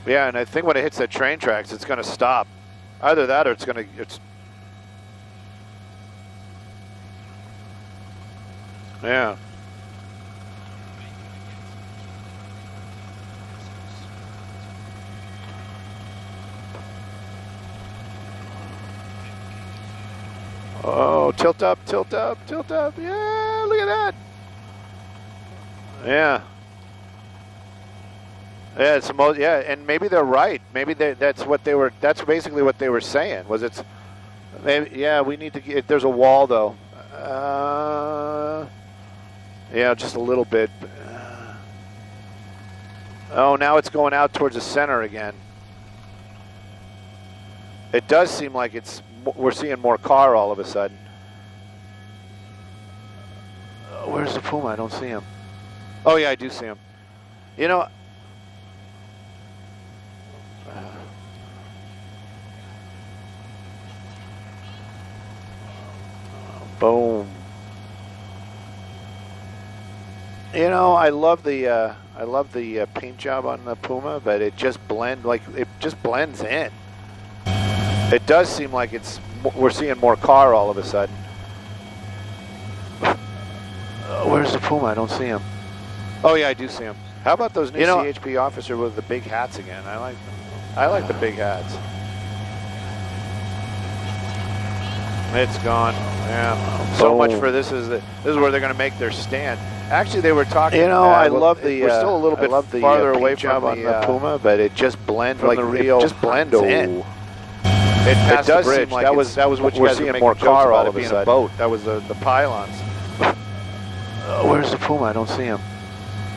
Yeah, and I think when it hits that train tracks, it's going to stop. Either that or it's going to... Yeah. Oh, tilt up, tilt up, tilt up. Yeah, look at that. Yeah. Yeah, it's the most, yeah, and maybe they're right. Maybe that's what they were, that's basically what they were saying, was it's, maybe, yeah, we need to get, there's a wall though. Yeah, just a little bit. Oh, now it's going out towards the center again. It does seem like it's, we're seeing more car all of a sudden. Where's the Puma? I don't see him. Oh yeah, I do see him. You know, boom. You know, I love the paint job on the Puma, but it just blends in. It does seem like it's, we're seeing more car all of a sudden. Where's the Puma? I don't see him. Oh yeah, I do see him. How about those new CHP officer with the big hats again? I like them. I like the big hats. It's gone. Yeah. So much for this is where they're going to make their stand. Actually, they were talking. You know, I love the. We're still a little bit farther away from the Puma, but it just blends like the real. It just blends in. It passed the bridge. Like that was what you guys were making more car all of a sudden. Boat. That was the pylons. Where's the Puma? I don't see him.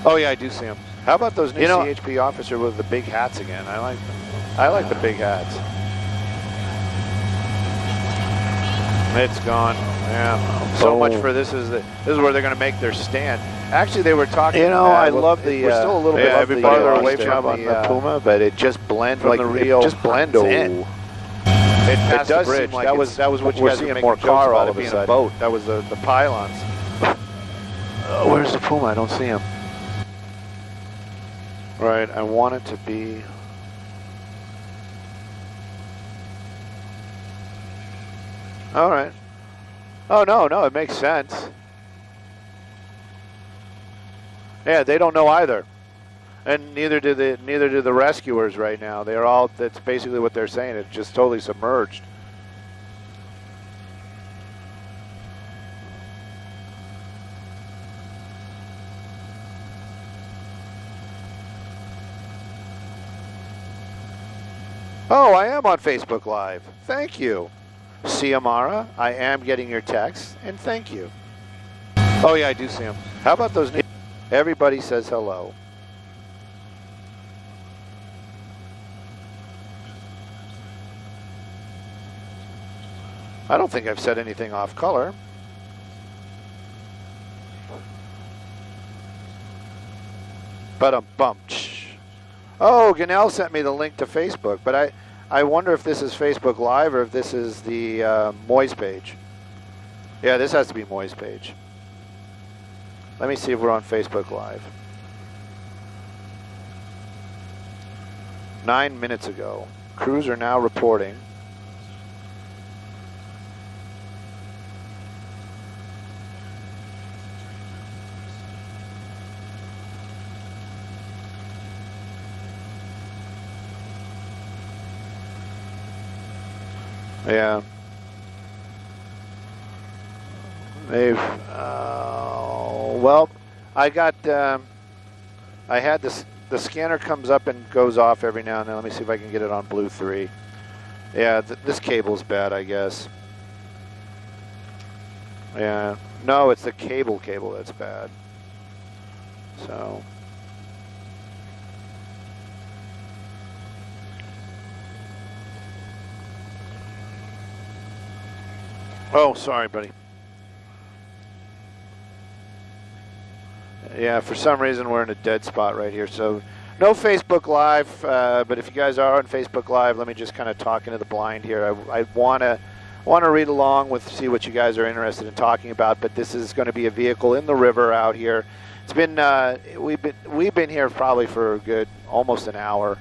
Oh yeah, I do see him. How about those new CHP officer with the big hats again? I like them. I like the big hats. It's gone. Yeah. So much for this is where they're going to make their stand. Actually, they were talking. You know, I love the. We're still a little bit farther away from the Puma, but it just blends like the real. It just blends in. It passed the bridge. Like that was what you guys were making more car all of a sudden. Boat. That was the pylons. Where's the Puma? I don't see him. Right. I want it to be. All right. Oh no, it makes sense. Yeah, they don't know either, and neither do the rescuers right now. They're all. That's basically what they're saying. It's just totally submerged. Oh, I am on Facebook Live. Thank you. Siamara, I am getting your text, and thank you. Oh yeah, I do see him. How about those new... Everybody says hello. I don't think I've said anything off color. But oh, Ganell sent me the link to Facebook, but I wonder if this is Facebook Live or if this is the Moy's page. Yeah, this has to be Moy's page. Let me see if we're on Facebook Live. 9 minutes ago. Crews are now reporting. Yeah. They've, well, I got, I had this, the scanner comes up and goes off every now and then. Let me see if I can get it on Blue 3. Yeah, this cable's bad, I guess. Yeah. No, it's the cable that's bad. So. Oh, sorry, buddy. Yeah, for some reason we're in a dead spot right here. So no Facebook Live, but if you guys are on Facebook Live, let me just kind of talk into the blind here. I want to read along with, see what you guys are interested in talking about, but this is going to be a vehicle in the river out here. It's been, we've been here probably for a good, almost an hour.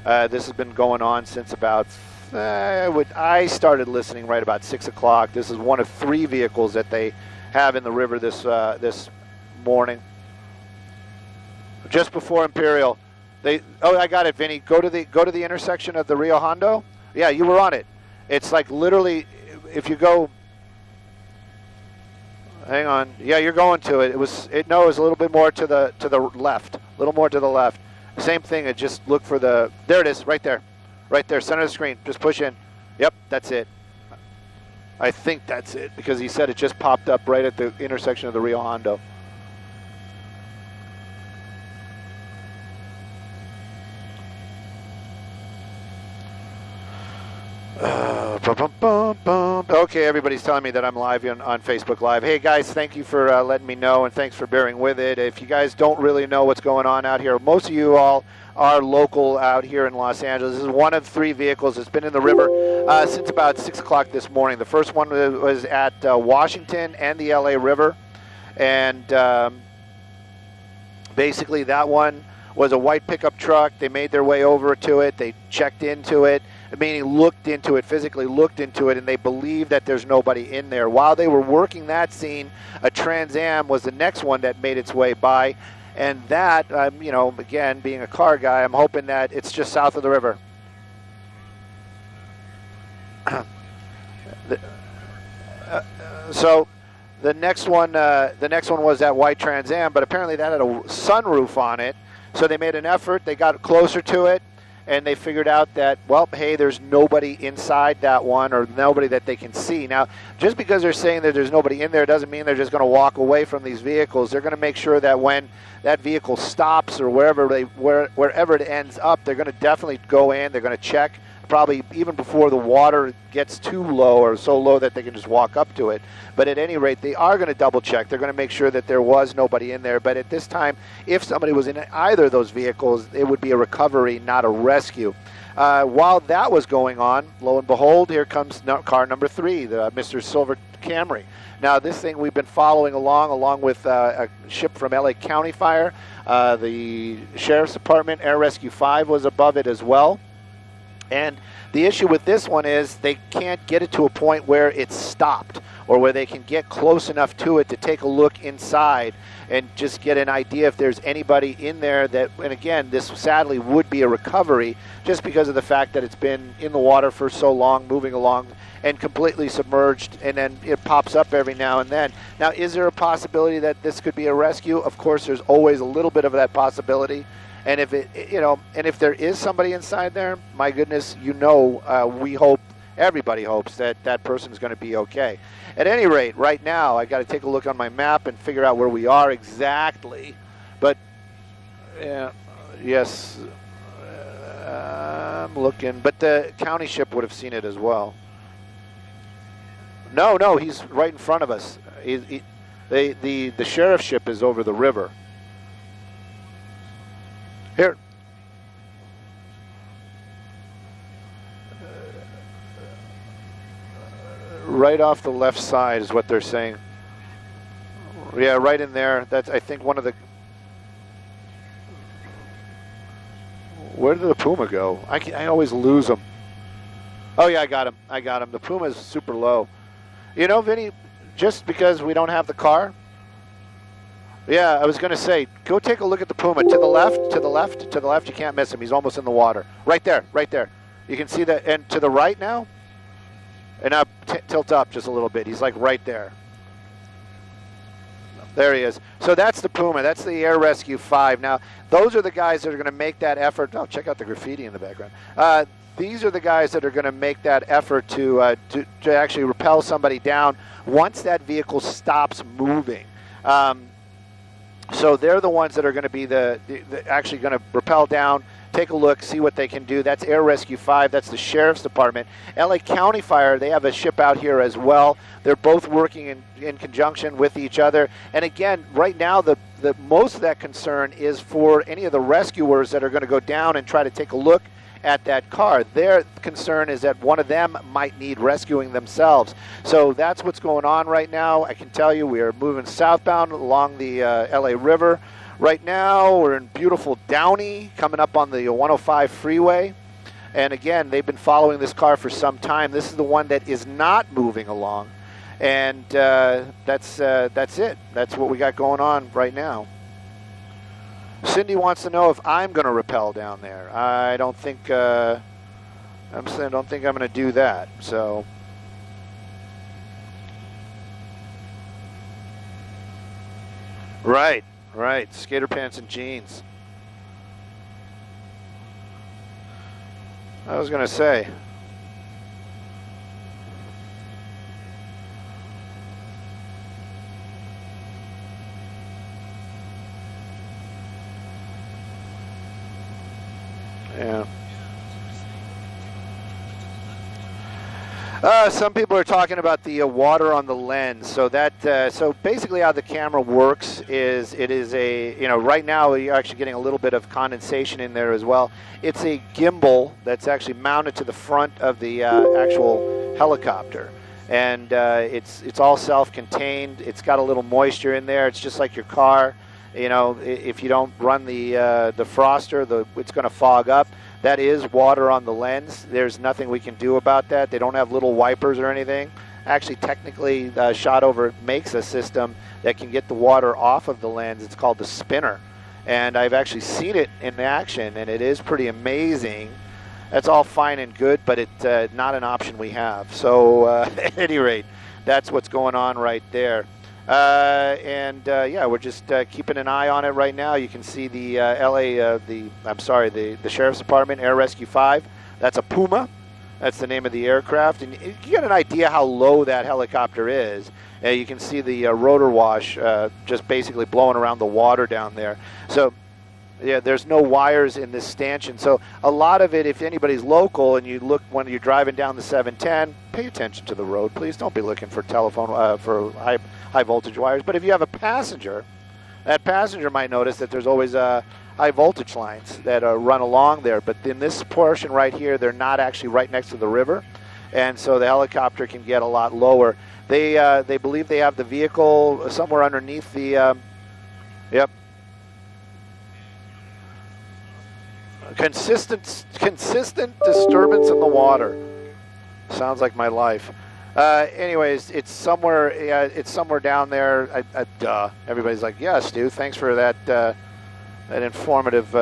This has been going on since about, I started listening right about 6 o'clock. This is one of 3 vehicles that they have in the river this morning. Just before Imperial. Oh, I got it, Vinny. Go to the intersection of the Rio Hondo. Yeah, you were on it. It's like literally, if you go, hang on. Yeah, you're going to it. It was a little bit more to the left. A little more to the left. Same thing. It just look for the. There it is, right there, center of the screen. Just push in. Yep, that's it. I think that's it because he said it just popped up right at the intersection of the Rio Hondo. Okay, everybody's telling me that I'm live on Facebook Live. Hey guys, thank you for letting me know, and thanks for bearing with it. If you guys don't really know what's going on out here, most of you all are local out here in Los Angeles. This is one of 3 vehicles that's been in the river since about 6 o'clock this morning. The first one was at Washington and the LA River, and basically that one was a white pickup truck. They made their way over to it. They checked into it, meaning looked into it, physically looked into it, and they believe that there's nobody in there. While they were working that scene, a Trans Am was the next one that made its way by, and that, again, being a car guy, I'm hoping that it's just south of the river. So the next one was that white Trans Am, but apparently that had a sunroof on it. So they made an effort. They got closer to it, and they figured out that, well, hey, there's nobody inside that one, or nobody that they can see. Now, just because they're saying that there's nobody in there doesn't mean they're just going to walk away from these vehicles. They're going to make sure that when that vehicle stops or wherever it ends up, they're going to definitely go in. They're going to check, probably even before the water gets too low or so low that they can just walk up to it. But at any rate, they are going to double check. They're going to make sure that there was nobody in there. But at this time, if somebody was in either of those vehicles, it would be a recovery, not a rescue. While that was going on, lo and behold, here comes car number 3, the Mr. Silver Camry. Now, this thing we've been following along with a ship from LA County Fire. The Sheriff's Department Air Rescue 5 was above it as well. And the issue with this one is they can't get it to a point where it's stopped or where they can get close enough to it to take a look inside and just get an idea if there's anybody in there that, and again, this sadly would be a recovery just because of the fact that it's been in the water for so long, moving along and completely submerged, and then it pops up every now and then. Now, is there a possibility that this could be a rescue? Of course, there's always a little bit of that possibility. And if and if there is somebody inside there, my goodness, we hope, everybody hopes that that person is going to be okay. At any rate, right now, I got to take a look on my map and figure out where we are exactly. But yes, I'm looking. But the county ship would have seen it as well. No, he's right in front of us. The sheriff's ship is over the river. Here. Right off the left side is what they're saying. Yeah, right in there. That's, I think, one of the... Where did the Puma go? I always lose them. Oh, yeah, I got him. The Puma's super low. You know, Vinny, just because we don't have the car... Yeah, I was going to say, go take a look at the Puma. To the left, to the left, to the left. You can't miss him. He's almost in the water. Right there, right there. You can see that. And to the right now, and now tilt up just a little bit. He's like right there. There he is. So that's the Puma. That's the Air Rescue 5. Now, those are the guys that are going to make that effort. Oh, check out the graffiti in the background. These are the guys that are going to make that effort to actually rappel somebody down once that vehicle stops moving. So they're the ones that are going to be the actually going to rappel down, take a look, see what they can do. That's Air Rescue 5. That's the Sheriff's Department. LA County Fire, they have a ship out here as well. They're both working in conjunction with each other. And again, right now, the most of that concern is for any of the rescuers that are going to go down and try to take a look at that car. Their concern is that one of them might need rescuing themselves. So that's what's going on right now. I can tell you we are moving southbound along the LA River. Right now, we're in beautiful Downey, coming up on the 105 freeway. And again, they've been following this car for some time. This is the one that is not moving along. And that's it. That's what we got going on right now. Cindy wants to know if I'm going to rappel down there. I don't think I'm going to do that. So. Right. Skater pants and jeans. I was going to say. Yeah. Some people are talking about the water on the lens. So that so basically how the camera works is it is a, right now you're actually getting a little bit of condensation in there as well. It's a gimbal that's actually mounted to the front of the actual helicopter, and it's all self-contained. It's got a little moisture in there. It's just like your car. If you don't run the froster, it's going to fog up. That is water on the lens. There's nothing we can do about that. They don't have little wipers or anything. Actually, technically, Shot Over makes a system that can get the water off of the lens. It's called the spinner. And I've actually seen it in action, and it is pretty amazing. That's all fine and good, but it's not an option we have. So at any rate, that's what's going on right there. Yeah, we're just keeping an eye on it right now. You can see the the Sheriff's Department Air Rescue 5. That's a Puma. That's the name of the aircraft. And you get an idea how low that helicopter is. You can see the rotor wash just basically blowing around the water down there. So, yeah, there's no wires in this stanchion. So a lot of it, if anybody's local and you look when you're driving down the 710, pay attention to the road, please. Don't be looking for telephone for high voltage wires. But if you have a passenger, that passenger might notice that there's always high voltage lines that run along there. But in this portion right here, they're not actually right next to the river, and so the helicopter can get a lot lower. They believe they have the vehicle somewhere underneath the. Yep. Consistent disturbance in the water. Sounds like my life. Anyways, it's somewhere. Yeah, it's somewhere down there. Duh. Everybody's like, "Yeah, Stu, thanks for that that informative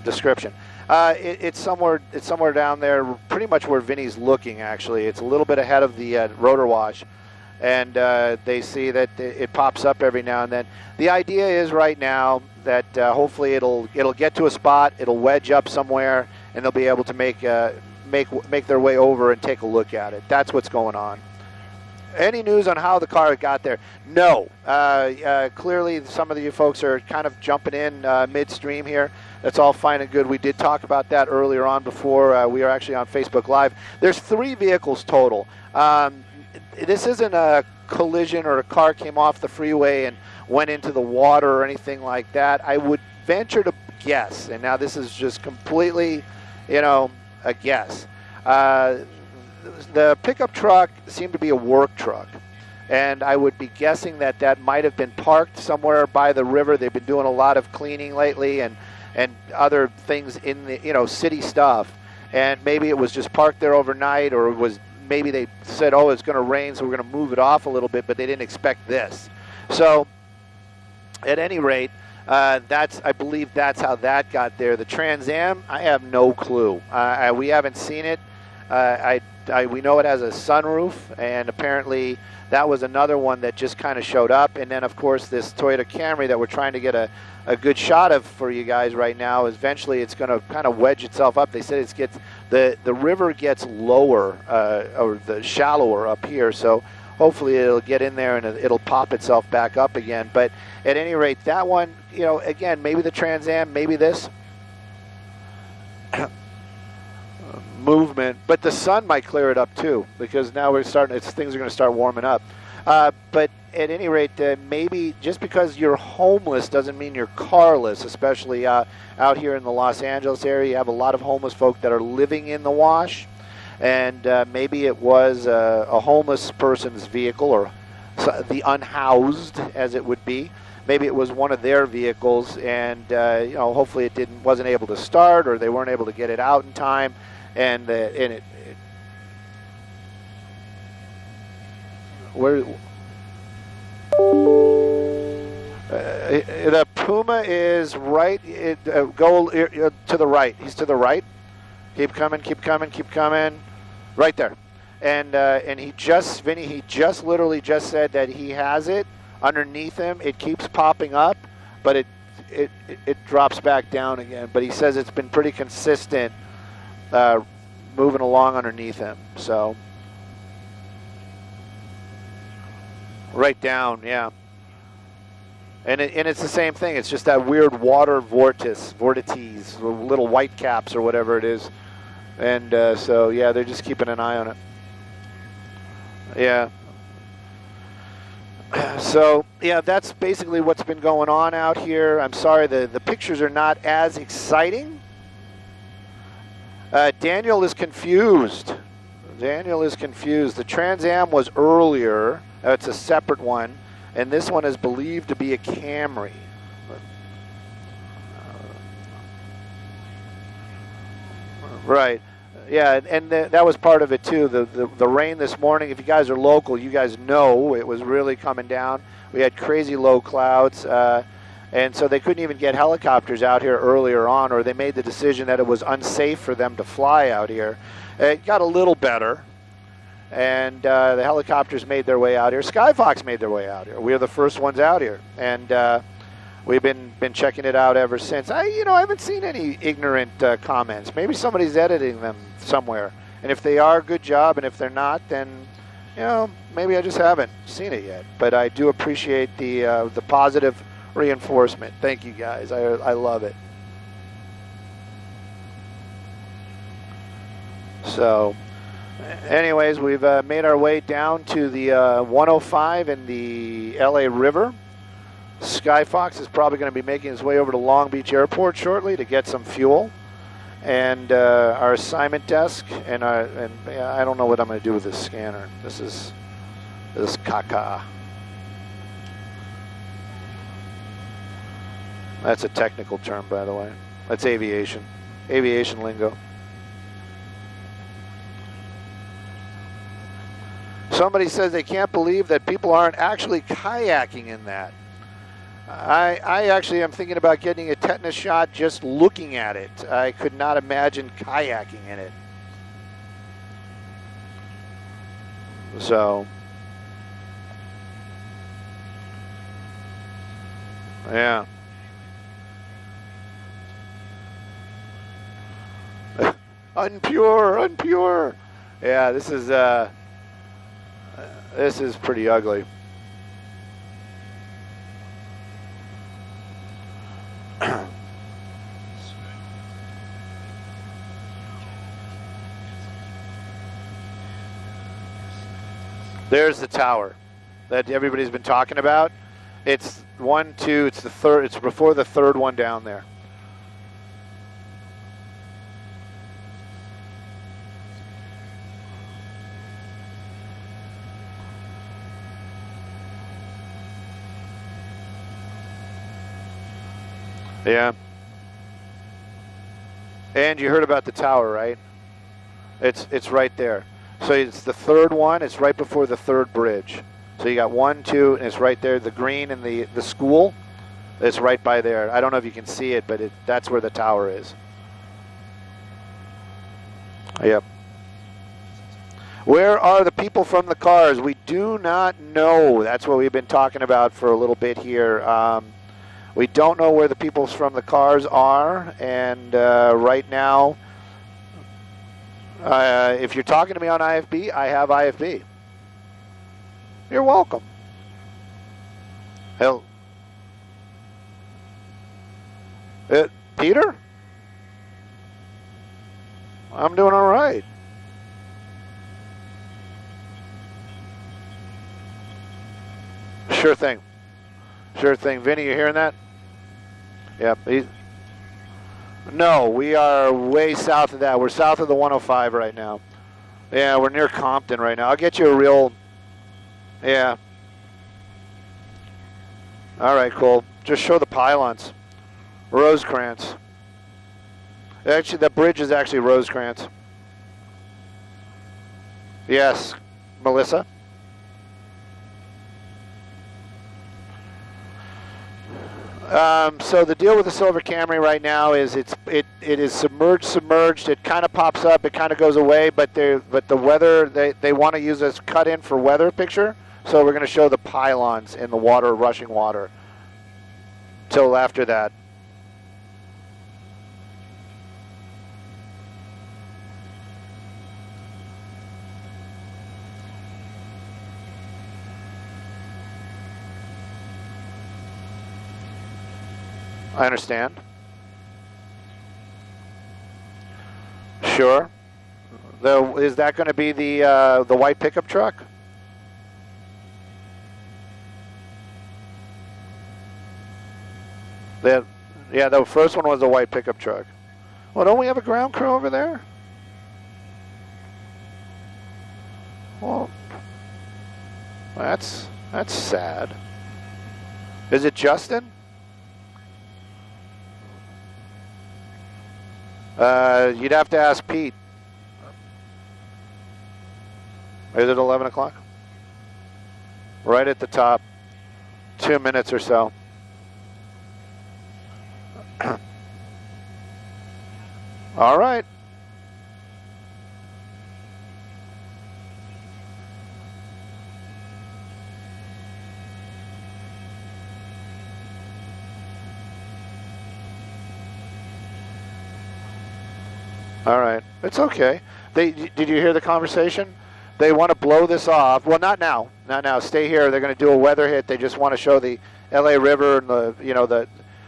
description." It's somewhere. It's somewhere down there, pretty much where Vinny's looking. Actually, it's a little bit ahead of the rotor wash, and they see that it pops up every now and then. The idea is right now that hopefully it'll get to a spot, it'll wedge up somewhere, and they'll be able to make their way over and take a look at it. That's what's going on. Any news on how the car got there? No. Clearly, some of you folks are kind of jumping in midstream here. That's all fine and good. We did talk about that earlier on before we are actually on Facebook Live. There's 3 vehicles total. This isn't a collision or a car came off the freeway and went into the water or anything like that. I would venture to guess, and now this is just completely, a guess. The pickup truck seemed to be a work truck, and I would be guessing that might have been parked somewhere by the river. They've been doing a lot of cleaning lately and other things in the city stuff, and maybe it was just parked there overnight, or it was maybe they said, oh, it's going to rain, so we're going to move it off a little bit, but they didn't expect this. So at any rate, I believe that's how that got there. The Trans Am, I have no clue. We haven't seen it. We know it has a sunroof, and apparently that was another one that just kind of showed up. And then, of course, this Toyota Camry that we're trying to get a good shot of for you guys right now. Eventually, it's going to kind of wedge itself up. They said the river gets lower or the shallower up here, so hopefully it'll get in there and it'll pop itself back up again. But at any rate, that one, again, maybe the Trans Am, maybe this. Movement, but the sun might clear it up too, because now things are going to start warming up. But at any rate, maybe just because you're homeless doesn't mean you're carless, especially out here in the Los Angeles area. You have a lot of homeless folk that are living in the wash, and maybe it was a homeless person's vehicle, or the unhoused, as it would be. maybe it was one of their vehicles, and you know, hopefully it wasn't able to start, or they weren't able to get it out in time, and where the Puma is right. Go to the right. He's to the right. Keep coming. Keep coming. Keep coming. Right there. And he just, Vinny, he just literally just said that he has it underneath him. It keeps popping up, but it drops back down again. But he says it's been pretty consistent moving along underneath him. So right down, yeah. And it's the same thing. It's just that weird water vortices, little white caps or whatever it is. And so, yeah, they're just keeping an eye on it. Yeah. So, yeah, that's basically what's been going on out here. I'm sorry, the pictures are not as exciting. Daniel is confused. Daniel is confused. The Trans Am was earlier. It's a separate one. And this one is believed to be a Camry. Right. Yeah, and that was part of it too. The rain this morning, if you guys are local, you guys know it was really coming down. We had crazy low clouds, and so they couldn't even get helicopters out here earlier on, or they made the decision that it was unsafe for them to fly out here. It got a little better. And the helicopters made their way out here. Skyfox made their way out here. We are the first ones out here, and we've been checking it out ever since. I haven't seen any ignorant comments. Maybe somebody's editing them somewhere, and if they are, good job. And if they're not, then maybe I just haven't seen it yet. But I do appreciate the positive reinforcement. Thank you guys. I love it. So. Anyways, we've made our way down to the 105 in the LA River. Skyfox is probably going to be making his way over to Long Beach Airport shortly to get some fuel. And our assignment desk, and I don't know what I'm going to do with this scanner. This is caca. That's a technical term, by the way. That's aviation lingo. Somebody says they can't believe that people aren't actually kayaking in that. I actually am thinking about getting a tetanus shot just looking at it. I could not imagine kayaking in it. So, yeah. Unpure. Yeah, this is pretty ugly. There's the tower that everybody's been talking about. It's 1, 2, it's the third, it's before the third one down there. Yeah. And you heard about the tower, right? It's right there. So it's the third one. It's right before the third bridge. So you got 1, 2, and it's right there. The green and the school, it's right by there. I don't know if you can see it, but that's where the tower is. Yep. Where are the people from the cars? We do not know. That's what we've been talking about for a little bit here. We don't know where the people from the cars are, and right now, if you're talking to me on IFB, I have IFB. You're welcome. Hell, Peter? I'm doing all right. Sure thing. Sure thing. Vinny, you hearing that? Yep. No, we are way south of that. We're south of the 105 right now. Yeah, we're near Compton right now. I'll get you a real... Yeah. All right, cool. Just show the pylons. Rosecrans. Actually, the bridge is actually Rosecrans. Yes, Melissa. So the deal with the Silver Camry right now is it is submerged. It kind of pops up, it kind of goes away, but the weather they want to use this cut in for weather picture. So we're going to show the pylons in the water, rushing water. Till after that. I understand. Sure. Is that going to be the white pickup truck? Yeah, the first one was the white pickup truck. Well, don't we have a ground crew over there? Well, that's sad. Is it Justin? You'd have to ask Pete. Is it 11 o'clock? Right at the top. 2 minutes or so. All right. All right. It's okay. Did you hear the conversation? They want to blow this off. Well, not now. Not now. Stay here. They're going to do a weather hit. They just want to show the LA River and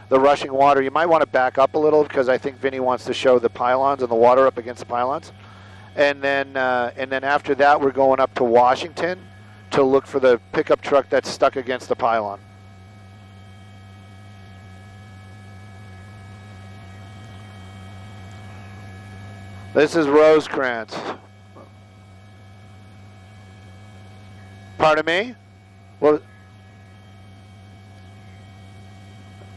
the rushing water. You might want to back up a little because I think Vinny wants to show the pylons and the water up against the pylons. And then after that, we're going up to Washington to look for the pickup truck that's stuck against the pylon. This is Rosecrans. Pardon me? Well,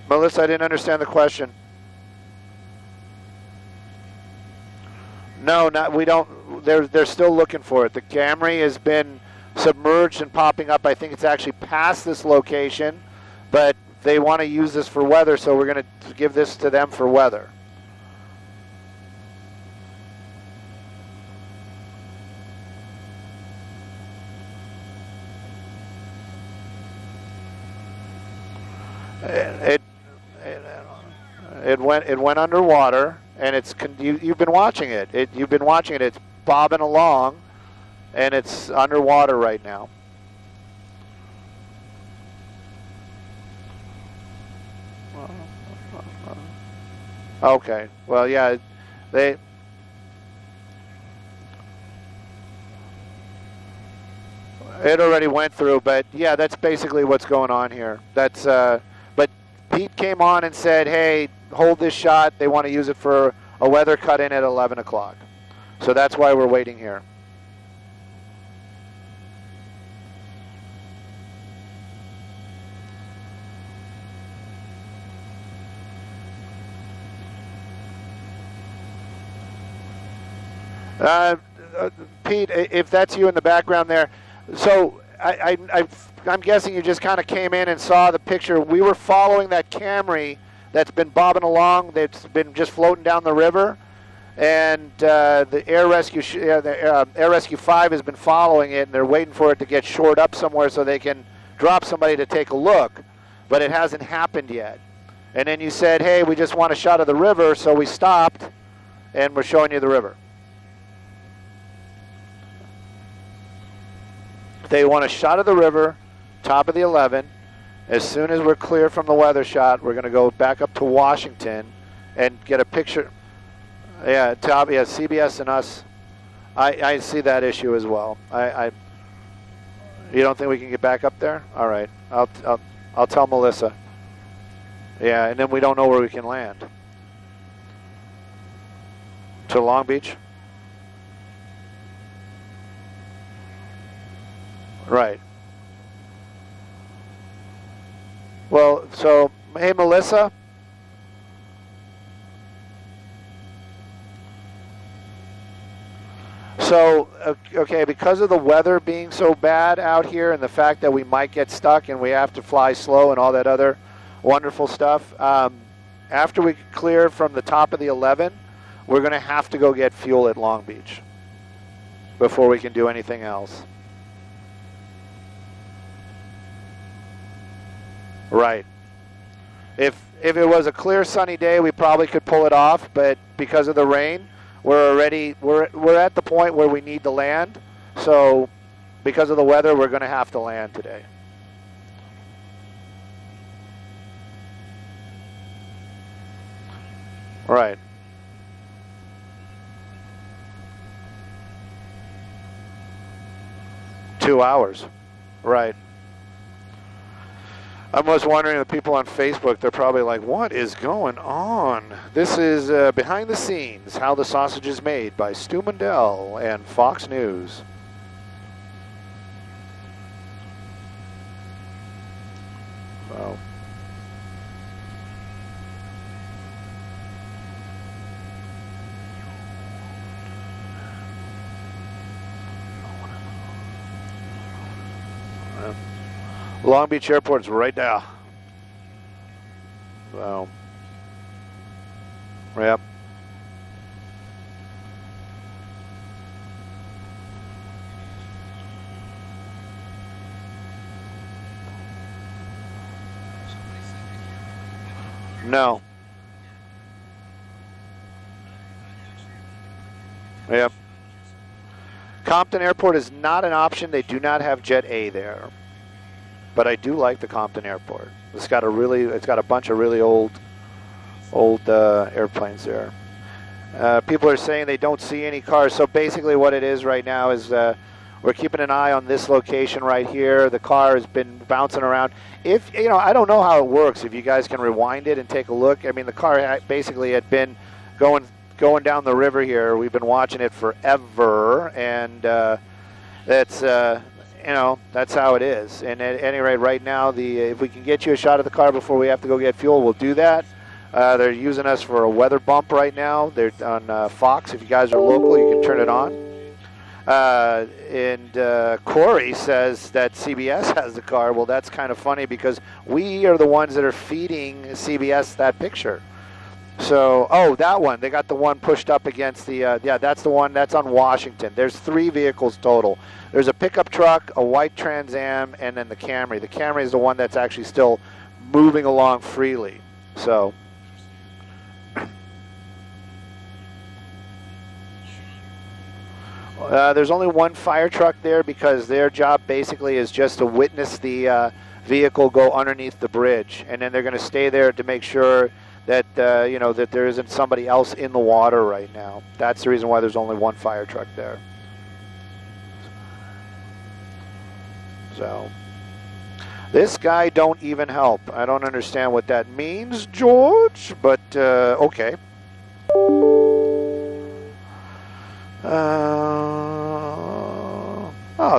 Melissa, I didn't understand the question. No, we don't. They're still looking for it. The Camry has been submerged and popping up. I think it's actually past this location, but they want to use this for weather, so we're going to give this to them for weather. It went underwater, and you've been watching it. You've been watching it. It's bobbing along, and it's underwater right now. Okay. Well, yeah, it already went through, but yeah, that's basically what's going on here. But Pete came on and said, hey, hold this shot. They want to use it for a weather cut-in at 11 o'clock. So that's why we're waiting here. Pete, if that's you in the background there, so I'm guessing you just kind of came in and saw the picture. We were following that Camry that's been bobbing along, that's been just floating down the river, and the Air Rescue Air Rescue 5 has been following it, and they're waiting for it to get shored up somewhere so they can drop somebody to take a look, but it hasn't happened yet. And then you said, hey, we just want a shot of the river, so we stopped, and we're showing you the river. They want a shot of the river, top of the 11. As soon as we're clear from the weather shot, we're going to go back up to Washington and get a picture. Yeah, CBS and us. I see that issue as well. You don't think we can get back up there? All right, I'll tell Melissa. Yeah, and then we don't know where we can land. To Long Beach? Right. Well, so, hey, Melissa. So, okay, because of the weather being so bad out here and the fact that we might get stuck and we have to fly slow and all that other wonderful stuff, after we clear from the top of the 11, we're going to have to go get fuel at Long Beach before we can do anything else. Right. If it was a clear sunny day, we probably could pull it off, but because of the rain, we're at the point where we need to land. So because of the weather, we're going to have to land today. Right. Two hours. Right. I was wondering, the people on Facebook, they're probably like, what is going on? This is Behind the Scenes, How the Sausage is Made by Stu Mundell and Fox News. Wow. Long Beach Airport's right there. So, yep. No. Yep. Compton Airport is not an option. They do not have Jet A there. But I do like the Compton Airport. It's got a bunch of really old airplanes there. People are saying they don't see any cars. So basically, what it is right now is we're keeping an eye on this location right here. The car has been bouncing around. If I don't know how it works. If you guys can rewind it and take a look. I mean, the car basically had been going down the river here. We've been watching it forever, and that's. That's how it is. And at any rate, right now, if we can get you a shot of the car before we have to go get fuel, we'll do that. They're using us for a weather bump right now. They're on Fox. If you guys are local, you can turn it on. And Corey says that CBS has the car. Well, that's kind of funny because we are the ones that are feeding CBS that picture. So, that one. They got the one pushed up against the, that's the one. That's on Washington. There's 3 vehicles total. There's a pickup truck, a white Trans Am, and then the Camry. The Camry is the one that's actually still moving along freely. So, there's only one fire truck there because their job basically is just to witness the vehicle go underneath the bridge. And then they're going to stay there to make sure that, that there isn't somebody else in the water right now. That's the reason why there's only one fire truck there. So, this guy don't even help. I don't understand what that means, George, but okay.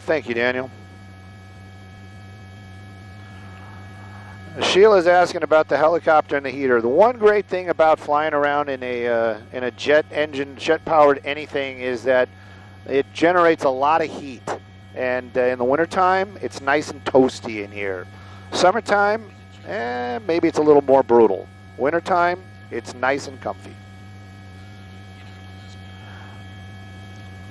Thank you, Daniel. Sheila's asking about the helicopter and the heater. The one great thing about flying around in a jet engine, jet-powered anything is that it generates a lot of heat. And in the wintertime, it's nice and toasty in here. Summertime, maybe it's a little more brutal. Wintertime, it's nice and comfy.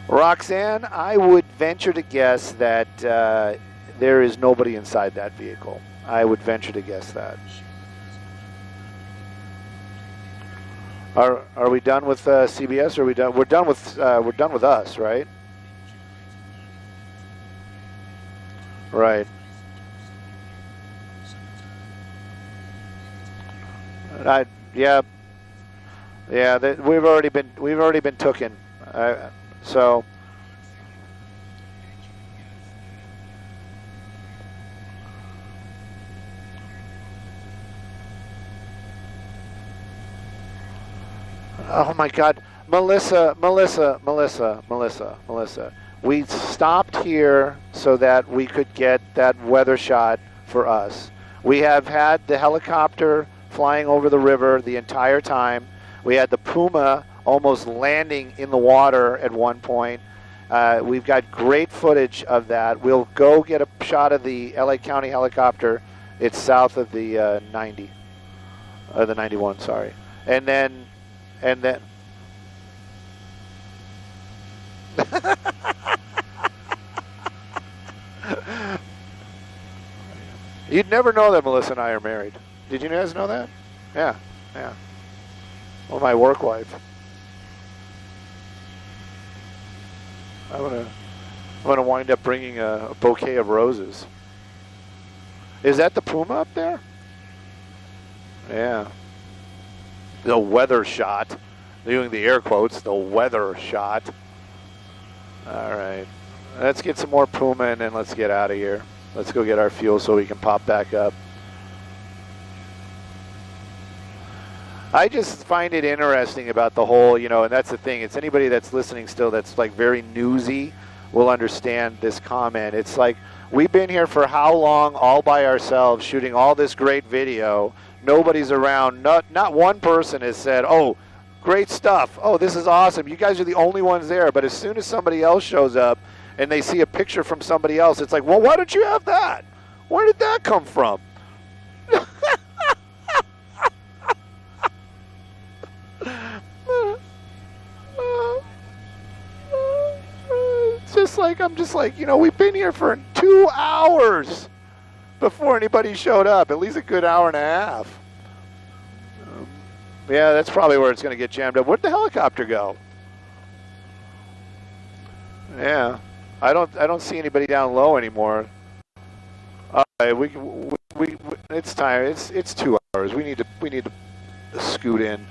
Roxanne, I would venture to guess that there is nobody inside that vehicle. I would venture to guess that. Are we done with CBS? Or are we done? We're done with us, right? Right. Yeah. We've already been tooken. So. Oh my God, Melissa. We stopped here so that we could get that weather shot for us. We have had the helicopter flying over the river the entire time. We had the Puma almost landing in the water at one point. We've got great footage of that. We'll go get a shot of the LA County helicopter. It's south of the 90, the 91, sorry. And then. You'd never know that Melissa and I are married. Did you guys know that? Yeah, yeah. Well, my work wife. I'm gonna wind up bringing a bouquet of roses. Is that the Puma up there? Yeah. The weather shot. Doing the air quotes, the weather shot. All right. Let's get some more Puma and then let's get out of here. Let's go get our fuel so we can pop back up. I just find it interesting about the whole, you know, and that's the thing. It's anybody that's listening still that's like very newsy will understand this comment. It's like, we've been here for how long all by ourselves shooting all this great video. Nobody's around. Not one person has said, oh, great stuff. Oh, this is awesome. You guys are the only ones there. But as soon as somebody else shows up and they see a picture from somebody else, it's like, well, why don't you have that? Where did that come from? I'm just like, you know, we've been here for 2 hours before anybody showed up. At least a good hour and a half. Yeah, that's probably where it's going to get jammed up. Where'd the helicopter go? Yeah, I don't see anybody down low anymore. All right, it's time. It's 2 hours. We need to scoot in.